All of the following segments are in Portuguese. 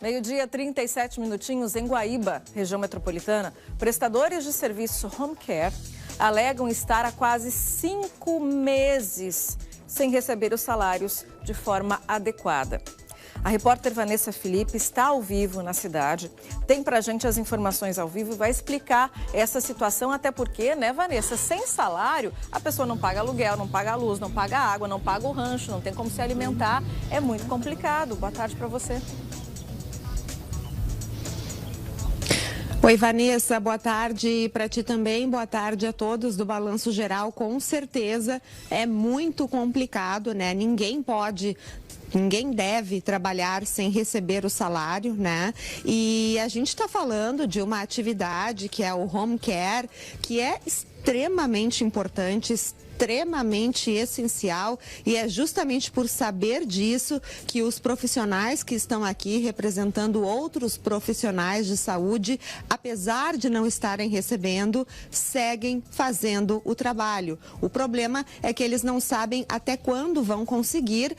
Meio-dia, 37 minutinhos em Guaíba, região metropolitana. Prestadores de serviço home care alegam estar há quase 5 meses sem receber os salários de forma adequada. A repórter Vanessa Felipe está ao vivo na cidade, tem pra gente as informações ao vivo e vai explicar essa situação, até porque, né, Vanessa, sem salário, a pessoa não paga aluguel, não paga a luz, não paga a água, não paga o rancho, não tem como se alimentar, é muito complicado. Boa tarde para você. Oi, Vanessa, boa tarde para ti também, boa tarde a todos do Balanço Geral. Com certeza é muito complicado, né? Ninguém deve trabalhar sem receber o salário, né? E a gente está falando de uma atividade que é o home care, que é extremamente importante, extremamente essencial, e é justamente por saber disso que os profissionais que estão aqui representando outros profissionais de saúde, apesar de não estarem recebendo, seguem fazendo o trabalho. O problema é que eles não sabem até quando vão conseguir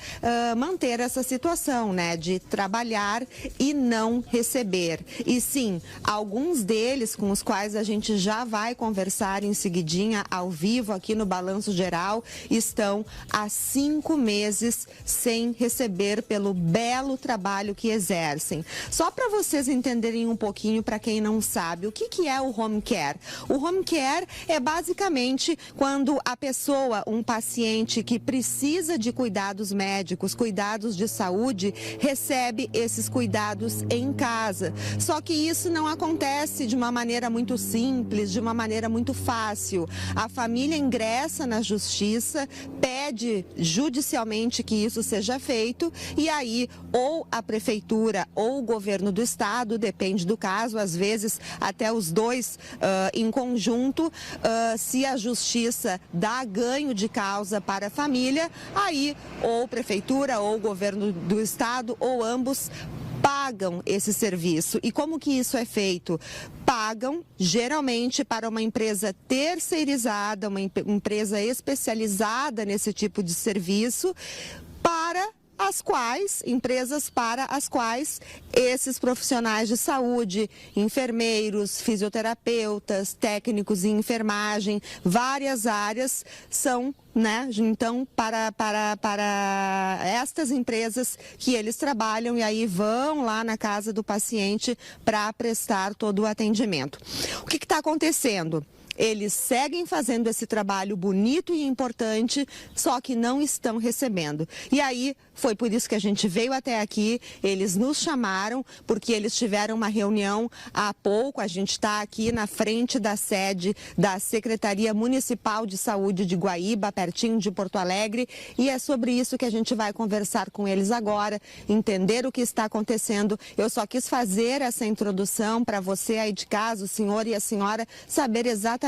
manter essa situação, né, de trabalhar e não receber. E sim, alguns deles com os quais a gente já vai conversar em seguidinha ao vivo aqui no Balanço Geral, estão há 5 meses sem receber pelo belo trabalho que exercem. Só para vocês entenderem um pouquinho, para quem não sabe, o que é o home care? O home care é basicamente quando a pessoa, um paciente que precisa de cuidados médicos, cuidados de saúde, recebe esses cuidados em casa. Só que isso não acontece de uma maneira muito simples, de uma maneira muito fácil. A família ingressa na justiça, pede judicialmente que isso seja feito e aí ou a prefeitura ou o governo do estado, depende do caso, às vezes até os dois em conjunto, se a justiça dá ganho de causa para a família, aí ou prefeitura ou o governo do estado ou ambos pagam esse serviço. E como que isso é feito? Pagam, geralmente, para uma empresa terceirizada, uma empresa especializada nesse tipo de serviço, empresas para as quais esses profissionais de saúde, enfermeiros, fisioterapeutas, técnicos em enfermagem, várias áreas são, né? Então, para estas empresas que eles trabalham e aí vão lá na casa do paciente para prestar todo o atendimento. O que está acontecendo? Eles seguem fazendo esse trabalho bonito e importante, só que não estão recebendo. E aí, foi por isso que a gente veio até aqui, eles nos chamaram, porque eles tiveram uma reunião há pouco, a gente está aqui na frente da sede da Secretaria Municipal de Saúde de Guaíba, pertinho de Porto Alegre, e é sobre isso que a gente vai conversar com eles agora, entender o que está acontecendo. Eu só quis fazer essa introdução para você aí de casa, o senhor e a senhora, saber exatamente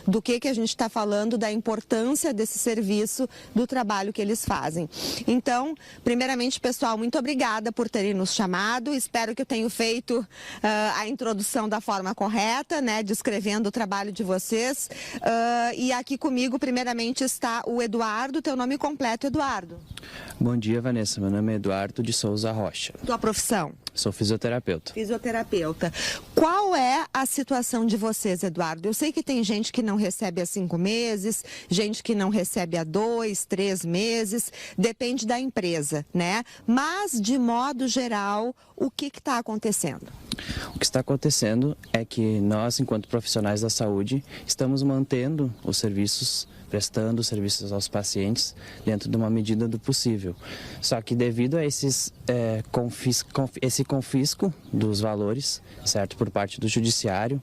do que a gente está falando, da importância desse serviço, do trabalho que eles fazem. Então, primeiramente, pessoal, muito obrigada por terem nos chamado. Espero que eu tenha feito a introdução da forma correta, né, descrevendo o trabalho de vocês. E aqui comigo, primeiramente, está o Eduardo. Teu nome completo, Eduardo? Bom dia, Vanessa. Meu nome é Eduardo de Souza Rocha. Tua profissão? Sou fisioterapeuta. Fisioterapeuta. Qual é a situação de vocês, Eduardo? Eu sei que tem gente que não recebe há 5 meses, gente que não recebe há 2, 3 meses, depende da empresa, né? Mas, de modo geral, o que está acontecendo? O que está acontecendo é que nós, enquanto profissionais da saúde, estamos mantendo os serviços, prestando serviços aos pacientes dentro de uma medida do possível. Só que devido a esse confisco dos valores, certo, por parte do judiciário,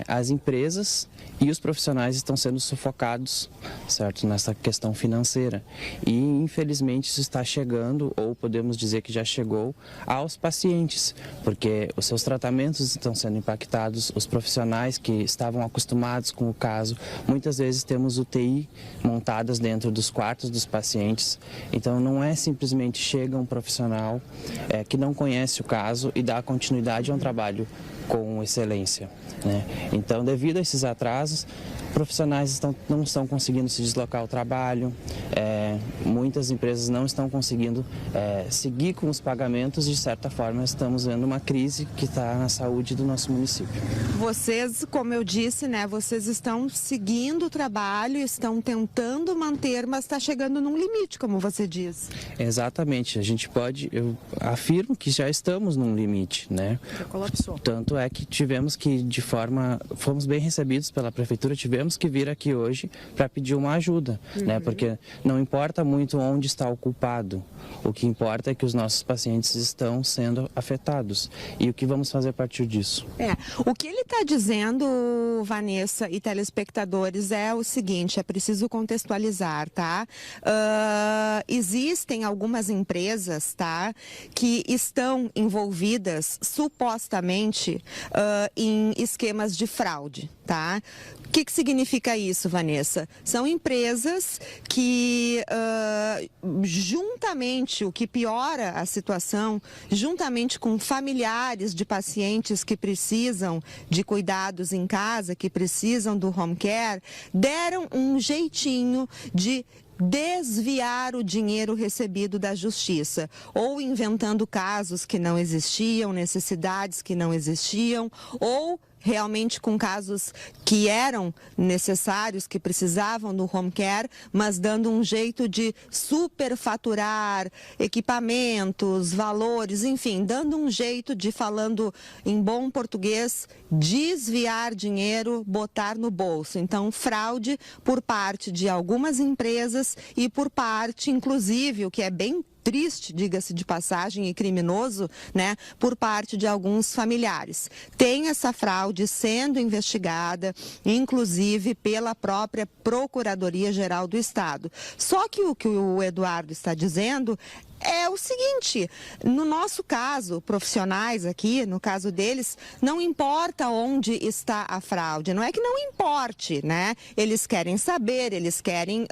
as empresas e os profissionais estão sendo sufocados, certo, nessa questão financeira. E, infelizmente, isso está chegando, ou podemos dizer que já chegou, aos pacientes, porque os seus tratamentos estão sendo impactados, os profissionais que estavam acostumados com o caso, muitas vezes temos UTI montadas dentro dos quartos dos pacientes, então não é simplesmente chega um profissional que não conhece o caso e dá continuidade a um trabalho com excelência, né? Então, devido a esses atrasos, profissionais não estão conseguindo se deslocar ao trabalho, né? Muitas empresas não estão conseguindo seguir com os pagamentos e, de certa forma, estamos vendo uma crise que está na saúde do nosso município. Vocês, como eu disse, né, vocês estão seguindo o trabalho, estão tentando manter, mas está chegando num limite, como você diz. Exatamente, eu afirmo que já estamos num limite, né? Já colapsou. Tanto é que fomos bem recebidos pela prefeitura, tivemos que vir aqui hoje para pedir uma ajuda, né? Porque não importa muito onde está o culpado, o que importa é que os nossos pacientes estão sendo afetados. E o que vamos fazer a partir disso? O que ele está dizendo, Vanessa e telespectadores, é o seguinte, é preciso contextualizar, tá? Existem algumas empresas, tá, que estão envolvidas supostamente em esquemas de fraude, tá? O que significa isso, Vanessa? São empresas que, juntamente, o que piora a situação, juntamente com familiares de pacientes que precisam de cuidados em casa, que precisam do home care, deram um jeitinho de desviar o dinheiro recebido da justiça, ou inventando casos que não existiam, necessidades que não existiam, ou realmente com casos que eram necessários, que precisavam do home care, mas dando um jeito de superfaturar equipamentos, valores, enfim, dando um jeito de, falando em bom português, desviar dinheiro, botar no bolso. Então, fraude por parte de algumas empresas e por parte, inclusive, o que é bem triste, diga-se de passagem, e criminoso, né, por parte de alguns familiares. Tem essa fraude sendo investigada, inclusive pela própria Procuradoria-Geral do Estado. Só que o Eduardo está dizendo é o seguinte, no nosso caso, profissionais aqui, no caso deles, não importa onde está a fraude, não é que não importe, né? Eles querem saber, eles querem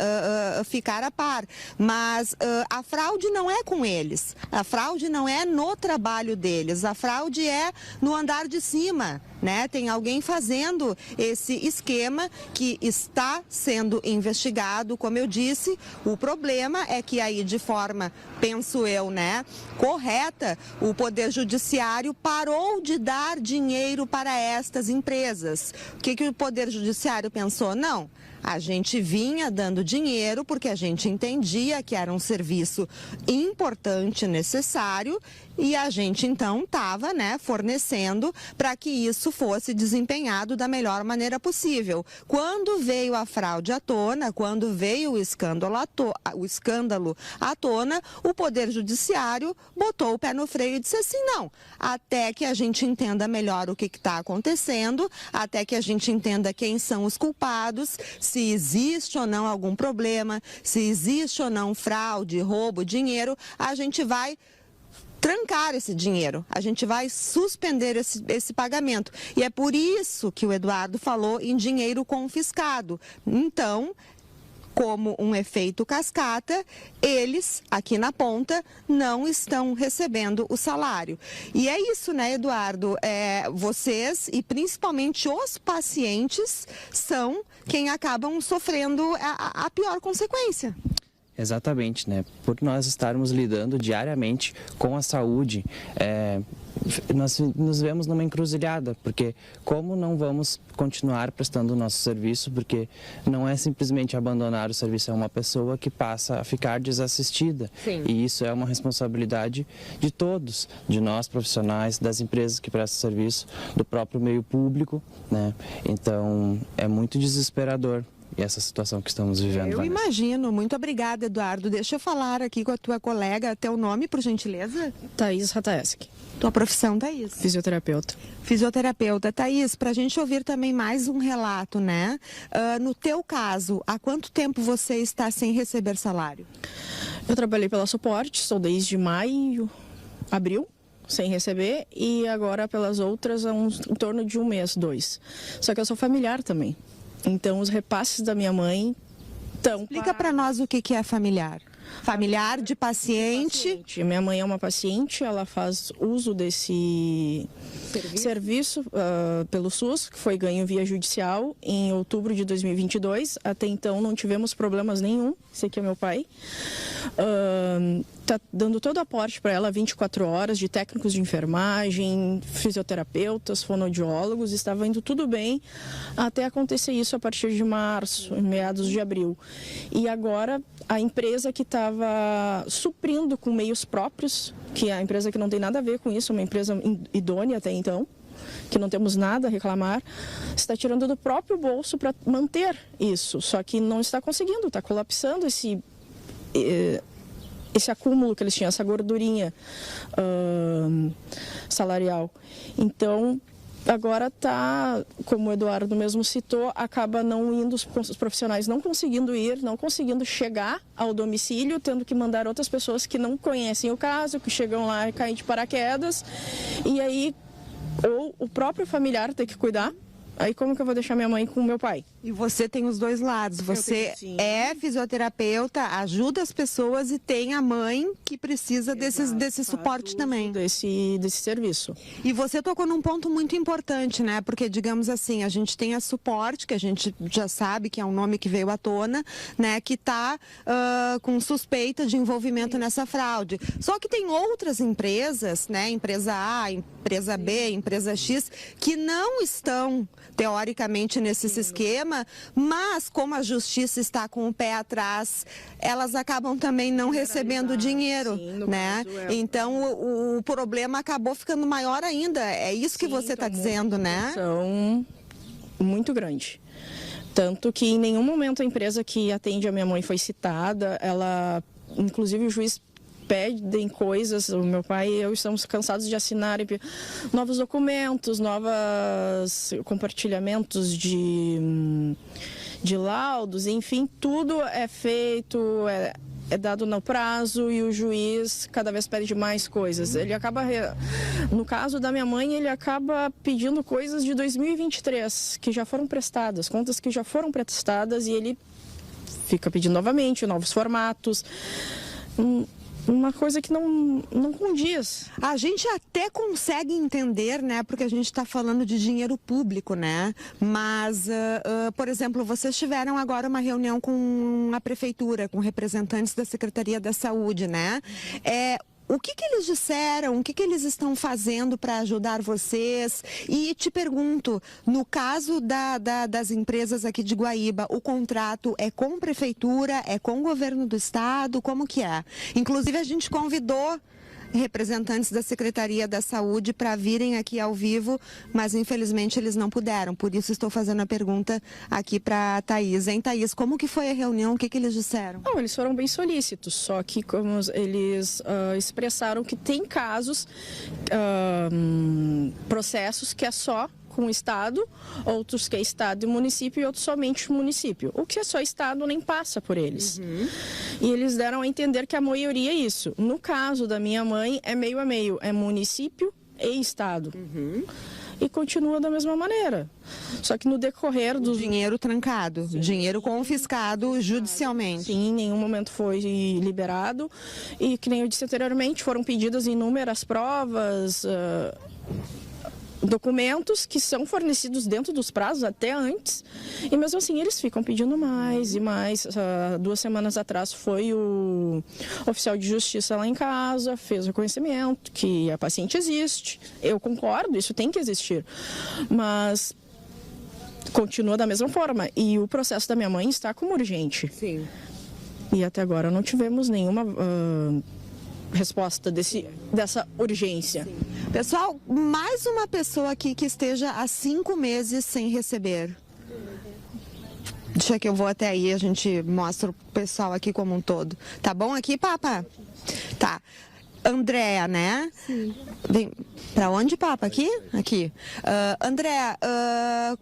ficar a par, mas a fraude não é com eles, a fraude não é no trabalho deles, a fraude é no andar de cima, né? Tem alguém fazendo esse esquema que está sendo investigado, como eu disse. O problema é que aí, de forma, penso eu, né, correta, o Poder Judiciário parou de dar dinheiro para estas empresas. O que o Poder Judiciário pensou? Não. A gente vinha dando dinheiro porque a gente entendia que era um serviço importante, necessário, e a gente então estava, né, fornecendo para que isso fosse desempenhado da melhor maneira possível. Quando veio a fraude à tona, quando veio o escândalo à tona, o Poder Judiciário botou o pé no freio e disse assim, não, até que a gente entenda melhor o que está acontecendo, até que a gente entenda quem são os culpados, se existe ou não algum problema, se existe ou não fraude, roubo, dinheiro, a gente vai trancar esse dinheiro, a gente vai suspender esse pagamento. E é por isso que o Eduardo falou em dinheiro confiscado. Então, como um efeito cascata, eles, aqui na ponta, não estão recebendo o salário. E é isso, né, Eduardo? Vocês, e principalmente os pacientes, são quem acabam sofrendo a pior consequência. Exatamente, né? Por nós estarmos lidando diariamente com a saúde, nós nos vemos numa encruzilhada, porque como não vamos continuar prestando o nosso serviço, porque não é simplesmente abandonar o serviço a uma pessoa que passa a ficar desassistida. Sim. E isso é uma responsabilidade de todos, de nós profissionais, das empresas que prestam serviço, do próprio meio público, né? Então, é muito desesperador. E essa situação que estamos vivendo. Eu imagino. Muito obrigada, Eduardo. Deixa eu falar aqui com a tua colega. Teu nome, por gentileza? Thaís Rataeski. Tua profissão, Thaís? Fisioterapeuta. Fisioterapeuta. Thaís, para a gente ouvir também mais um relato, né? No teu caso, há quanto tempo você está sem receber salário? Eu trabalhei pela Suporte, estou desde abril, sem receber, e agora pelas outras há em torno de 1 mês, 2. Só que eu sou familiar também. Então, os repasses da minha mãe estão... Explica para nós o que é familiar. Familiar de paciente. Minha mãe é uma paciente, ela faz uso desse serviço pelo SUS, que foi ganho via judicial em outubro de 2022. Até então não tivemos problemas nenhum. Esse aqui é meu pai. Está dando todo o aporte para ela 24 horas de técnicos de enfermagem, fisioterapeutas, fonoaudiólogos. Estava indo tudo bem até acontecer isso a partir de março, meados de abril. E agora a empresa que estava suprindo com meios próprios, que é a empresa que não tem nada a ver com isso, uma empresa idônea até então, que não temos nada a reclamar, está tirando do próprio bolso para manter isso. Só que não está conseguindo, está colapsando esse acúmulo que eles tinham, essa gordurinha salarial. Então, agora está, como o Eduardo mesmo citou, acaba não indo, os profissionais não conseguindo ir, não conseguindo chegar ao domicílio, tendo que mandar outras pessoas que não conhecem o caso, que chegam lá e caem de paraquedas, e aí ou o próprio familiar tem que cuidar. Aí como que eu vou deixar minha mãe com o meu pai? E você tem os dois lados. Você é fisioterapeuta, ajuda as pessoas e tem a mãe que precisa desse suporte também. Desse serviço. E você tocou num ponto muito importante, né? Porque, digamos assim, a gente tem a suporte, que a gente já sabe que é um nome que veio à tona, né? Que está com suspeita de envolvimento nessa fraude. Só que tem outras empresas, né? Empresa A, empresa B, empresa X, que não estão teoricamente nesse esquema, mas como a justiça está com o pé atrás, elas acabam também não recebendo dinheiro, né? Então o problema acabou ficando maior ainda. É isso que você está dizendo, né? São muito grande. Tanto que em nenhum momento a empresa que atende a minha mãe foi citada. Ela, inclusive o juiz pedem coisas, o meu pai e eu estamos cansados de assinar novos documentos, novos compartilhamentos de laudos, enfim, tudo é feito, é dado no prazo e o juiz cada vez pede mais coisas. Ele acaba, no caso da minha mãe, ele acaba pedindo coisas de 2023, que já foram prestadas, contas que já foram prestadas, e ele fica pedindo novamente, novos formatos. Uma coisa que não condiz. A gente até consegue entender, né? Porque a gente está falando de dinheiro público, né? Mas, por exemplo, vocês tiveram agora uma reunião com a prefeitura, com representantes da Secretaria da Saúde, né? O que eles disseram? O que eles estão fazendo para ajudar vocês? E te pergunto, no caso das empresas aqui de Guaíba, o contrato é com a prefeitura, é com o governo do estado? Como que é? Inclusive, a gente convidou representantes da Secretaria da Saúde para virem aqui ao vivo, mas infelizmente eles não puderam. Por isso estou fazendo a pergunta aqui para a Thaís. Hein, Thaís, como que foi a reunião? O que eles disseram? Não, eles foram bem solícitos, só que como eles expressaram que tem casos, processos que é só com o Estado, outros que é Estado e município e outros somente o município. O que é só Estado nem passa por eles. E eles deram a entender que a maioria é isso. No caso da minha mãe, é meio a meio, é município e Estado. E continua da mesma maneira. Só que no decorrer do dinheiro trancado, dinheiro confiscado judicialmente. Sim, em nenhum momento foi liberado. E, que nem eu disse anteriormente, foram pedidas inúmeras provas, documentos que são fornecidos dentro dos prazos até antes, e mesmo assim eles ficam pedindo mais e mais. 2 semanas atrás foi o oficial de justiça lá em casa, fez o reconhecimento que a paciente existe. Eu concordo, isso tem que existir, mas continua da mesma forma, e o processo da minha mãe está como urgente. Sim. E até agora não tivemos nenhuma resposta dessa urgência. Sim. Pessoal, mais uma pessoa aqui que esteja há 5 meses sem receber. Deixa que eu vou até aí, a gente mostra o pessoal aqui como um todo. Tá bom aqui, Papa? Tá. Andréa, né? Sim. Vem pra onde, Papa? Aqui? Aqui. Andréa,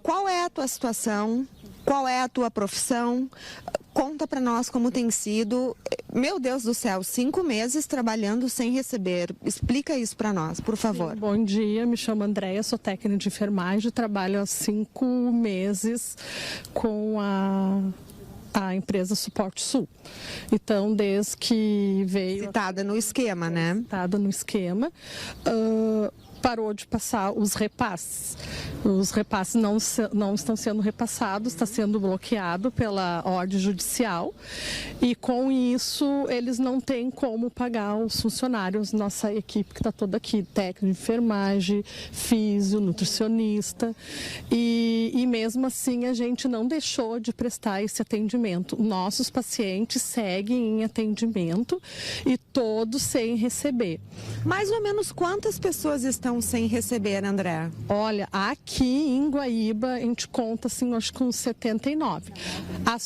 qual é a tua situação? Qual é a tua profissão? Conta para nós como tem sido. Meu Deus do céu, 5 meses trabalhando sem receber. Explica isso para nós, por favor. Sim, bom dia, me chamo Andréia, sou técnica de enfermagem, trabalho há 5 meses com a a empresa Suporte Sul. Então, desde que veio... Citada no esquema, né? Citada no esquema. Parou de passar os repasses. Os repasses não estão sendo repassados, está sendo bloqueado pela ordem judicial e com isso eles não têm como pagar os funcionários, nossa equipe que está toda aqui, técnico de enfermagem, físio, nutricionista e mesmo assim a gente não deixou de prestar esse atendimento. Nossos pacientes seguem em atendimento e todos sem receber. Mais ou menos quantas pessoas estão sem receber, André? Olha, aqui em Guaíba a gente conta assim, acho que uns 79. A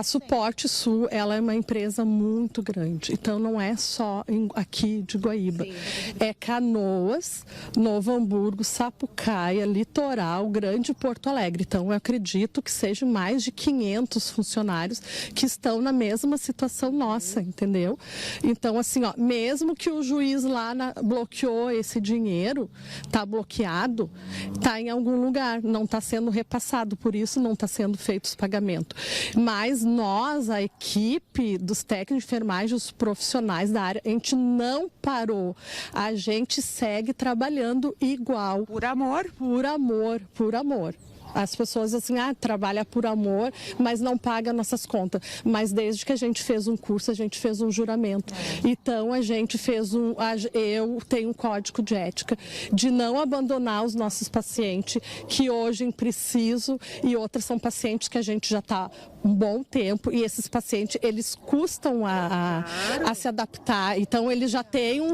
Suporte Sul, ela é uma empresa muito grande, então não é só aqui de Guaíba. Sim. É Canoas, Novo Hamburgo, Sapucaia, Litoral, Grande Porto Alegre. Então eu acredito que sejam mais de 500 funcionários que estão na mesma situação nossa, entendeu? Então assim, ó, mesmo que o juiz lá bloqueou esse dinheiro, está bloqueado, está em algum lugar, não está sendo repassado, por isso não está sendo feito os pagamentos. Mas nós, a equipe dos técnicos de enfermagem, os profissionais da área, a gente não parou, a gente segue trabalhando igual. Por amor? Por amor, por amor. As pessoas assim, trabalha por amor, mas não paga nossas contas. Mas desde que a gente fez um curso, a gente fez um juramento. Então a gente fez eu tenho um código de ética de não abandonar os nossos pacientes que hoje preciso e outros são pacientes que a gente já está um bom tempo e esses pacientes eles custam a se adaptar. Então eles já têm um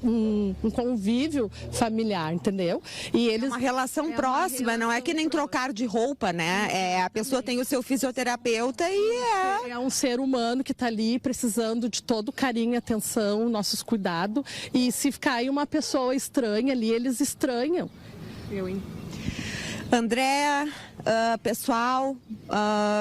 um convívio familiar, entendeu? E eles uma relação próxima, não é que nem trocar de roupa, né? A pessoa tem o seu fisioterapeuta e é um ser humano que está ali precisando de todo carinho, atenção, nossos cuidados. E se cair uma pessoa estranha ali, eles estranham. Andréa, pessoal,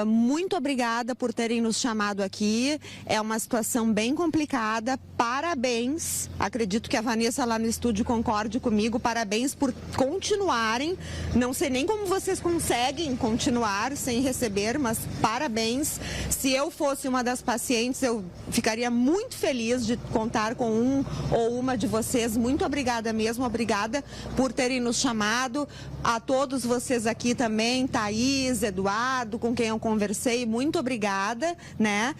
muito obrigada por terem nos chamado aqui. É uma situação bem complicada. Parabéns. Acredito que a Vanessa lá no estúdio concorde comigo. Parabéns por continuarem. Não sei nem como vocês conseguem continuar sem receber, mas parabéns. Se eu fosse uma das pacientes, eu ficaria muito feliz de contar com um ou uma de vocês. Muito obrigada mesmo. Obrigada por terem nos chamado. A todos vocês aqui também, Thaís, Eduardo, com quem eu conversei, muito obrigada, né?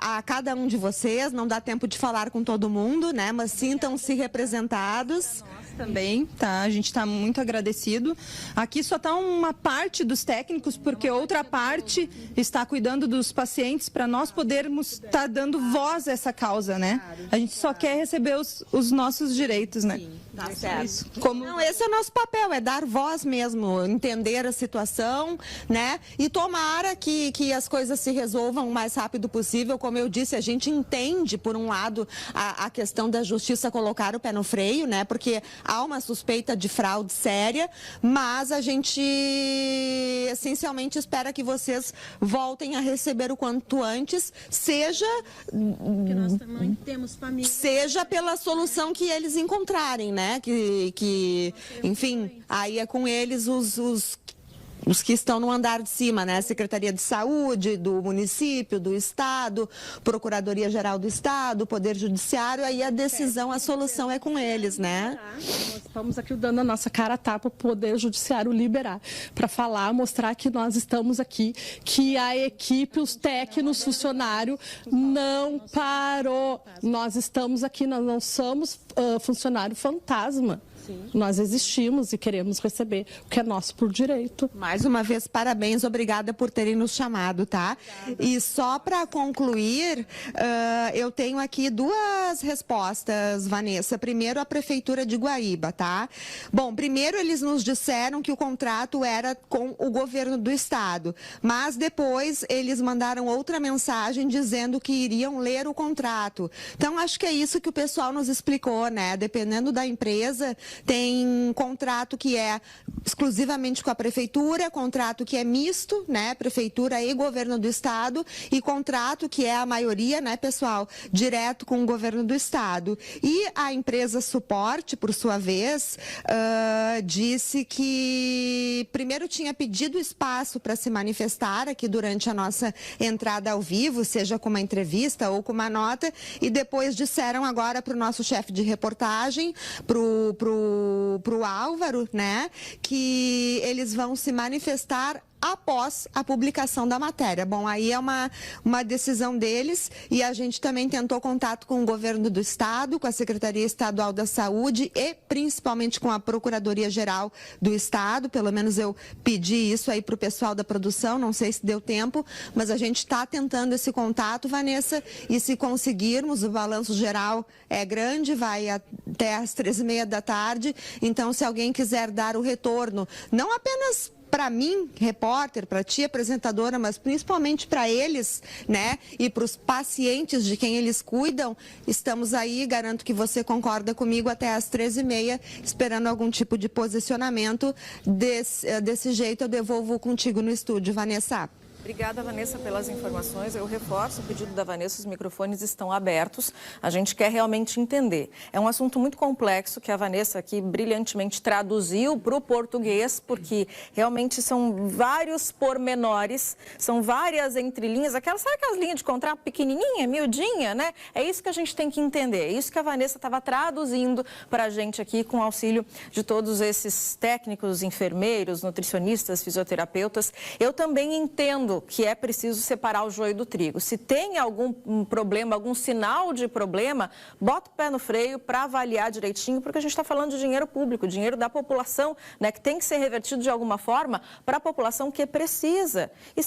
A cada um de vocês, não dá tempo de falar com todo mundo, né? Mas sintam-se representados. Também, tá? A gente está muito agradecido. Aqui só está uma parte dos técnicos, porque outra parte está cuidando dos pacientes para nós podermos estar dando voz a essa causa, né? A gente só quer receber os nossos direitos, né? Tá certo. Não, esse é o nosso papel, é dar voz mesmo, entender a situação, né? E tomara que as coisas se resolvam o mais rápido possível. Como eu disse, a gente entende, por um lado, a questão da justiça colocar o pé no freio, né? Porque há uma suspeita de fraude séria, mas a gente essencialmente espera que vocês voltem a receber o quanto antes, seja nós também temos família, seja pela solução que eles encontrarem, né? Que enfim, aí é com eles os que estão no andar de cima, né? Secretaria de Saúde, do município, do Estado, Procuradoria-Geral do Estado, Poder Judiciário, aí a decisão, a solução é com eles, né? Nós estamos aqui dando a nossa cara a tapa para o Poder Judiciário liberar, para falar, mostrar que nós estamos aqui, que a equipe, os técnicos, funcionário não parou. Nós estamos aqui, nós não somos funcionário fantasma. Nós existimos e queremos receber o que é nosso por direito. Mais uma vez, parabéns, obrigada por terem nos chamado, tá? E só para concluir, eu tenho aqui duas respostas, Vanessa. Primeiro, a Prefeitura de Guaíba, tá? Bom, primeiro eles nos disseram que o contrato era com o governo do estado, mas depois eles mandaram outra mensagem dizendo que iriam ler o contrato. Então, acho que é isso que o pessoal nos explicou, né? Dependendo da empresa, tem contrato que é exclusivamente com a prefeitura, contrato que é misto, né, prefeitura e governo do estado, e contrato que é a maioria, né, pessoal, direto com o governo do estado. E a empresa Suporte, por sua vez, disse que primeiro tinha pedido espaço para se manifestar aqui durante a nossa entrada ao vivo, seja com uma entrevista ou com uma nota, e depois disseram agora para o nosso chefe de reportagem, pro Álvaro, né, que eles vão se manifestar após a publicação da matéria. Bom, aí é uma decisão deles, e a gente também tentou contato com o governo do estado, com a Secretaria Estadual da Saúde e principalmente com a Procuradoria-Geral do Estado. Pelo menos eu pedi isso aí para o pessoal da produção, não sei se deu tempo, mas a gente está tentando esse contato, Vanessa, e se conseguirmos, o balanço geral é grande, vai até às 13h30 da tarde, então se alguém quiser dar o retorno, não apenas para mim, repórter, para ti, apresentadora, mas principalmente para eles, né, e para os pacientes de quem eles cuidam, estamos aí, garanto que você concorda comigo, até às 13h30, esperando algum tipo de posicionamento. Desse jeito eu devolvo contigo no estúdio, Vanessa. Obrigada, Vanessa, pelas informações. Eu reforço o pedido da Vanessa, os microfones estão abertos. A gente quer realmente entender. É um assunto muito complexo que a Vanessa aqui brilhantemente traduziu para o português, porque realmente são vários pormenores, são várias entrelinhas. Sabe aquelas linhas de contrato pequenininha, miudinha, né? É isso que a gente tem que entender. É isso que a Vanessa estava traduzindo para a gente aqui, com o auxílio de todos esses técnicos, enfermeiros, nutricionistas, fisioterapeutas. Eu também entendo que é preciso separar o joio do trigo. Se tem algum problema, algum sinal de problema, bota o pé no freio para avaliar direitinho, porque a gente está falando de dinheiro público, dinheiro da população, né, que tem que ser revertido de alguma forma para a população que precisa. E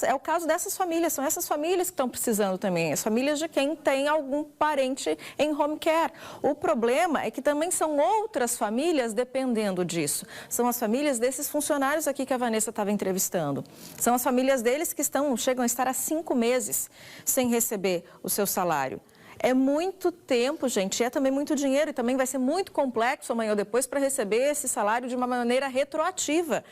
é o caso dessas famílias, são essas famílias que estão precisando também, as famílias de quem tem algum parente em home care. O problema é que também são outras famílias dependendo disso. São as famílias desses funcionários aqui que a Vanessa estava entrevistando. São as famílias deles que chegam a estar há 5 meses sem receber o seu salário. É muito tempo, gente, é também muito dinheiro, e também vai ser muito complexo amanhã ou depois para receber esse salário de uma maneira retroativa.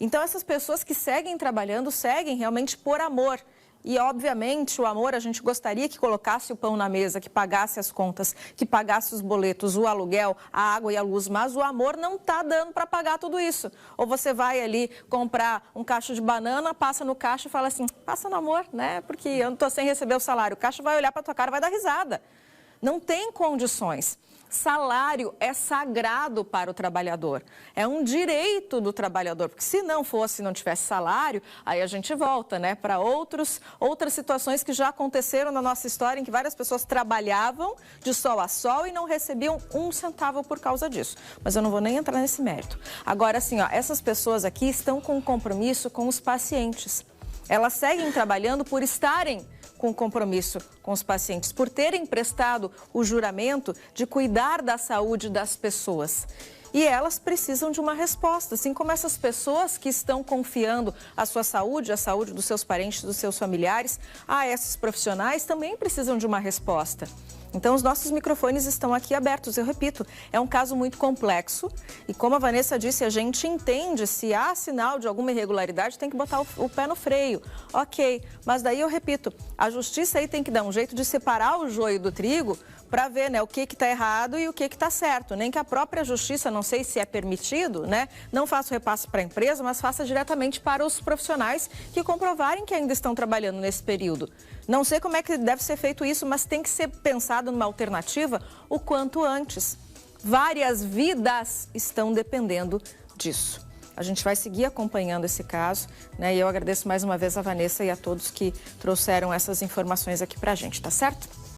Então, essas pessoas que seguem trabalhando, seguem realmente por amor. E, obviamente, o amor, a gente gostaria que colocasse o pão na mesa, que pagasse as contas, que pagasse os boletos, o aluguel, a água e a luz. Mas o amor não está dando para pagar tudo isso. Ou você vai ali comprar um cacho de banana, passa no caixa e fala assim, passa no amor, né? Porque eu não estou sem receber o salário. O caixa vai olhar para a tua cara e vai dar risada. Não tem condições. Salário é sagrado para o trabalhador, é um direito do trabalhador, porque se não fosse, não tivesse salário, aí a gente volta, né, para outras situações que já aconteceram na nossa história, em que várias pessoas trabalhavam de sol a sol e não recebiam 1 centavo por causa disso. Mas eu não vou nem entrar nesse mérito. Agora, assim, essas pessoas aqui estão com um compromisso com os pacientes. Elas seguem trabalhando por estarem com compromisso com os pacientes, por terem prestado o juramento de cuidar da saúde das pessoas. E elas precisam de uma resposta, assim como essas pessoas que estão confiando a sua saúde, a saúde dos seus parentes, dos seus familiares, esses profissionais também precisam de uma resposta. Então, os nossos microfones estão aqui abertos. Eu repito, é um caso muito complexo e, como a Vanessa disse, a gente entende, se há sinal de alguma irregularidade, tem que botar o pé no freio. Ok, mas daí eu repito, a justiça aí tem que dar um jeito de separar o joio do trigo para ver, né, o que está errado e o que está certo. Nem que a própria justiça, não sei se é permitido, né, não faça o repasse para a empresa, mas faça diretamente para os profissionais que comprovarem que ainda estão trabalhando nesse período. Não sei como é que deve ser feito isso, mas tem que ser pensado numa alternativa o quanto antes. Várias vidas estão dependendo disso. A gente vai seguir acompanhando esse caso, né? E eu agradeço mais uma vez a Vanessa e a todos que trouxeram essas informações aqui para a gente, tá certo?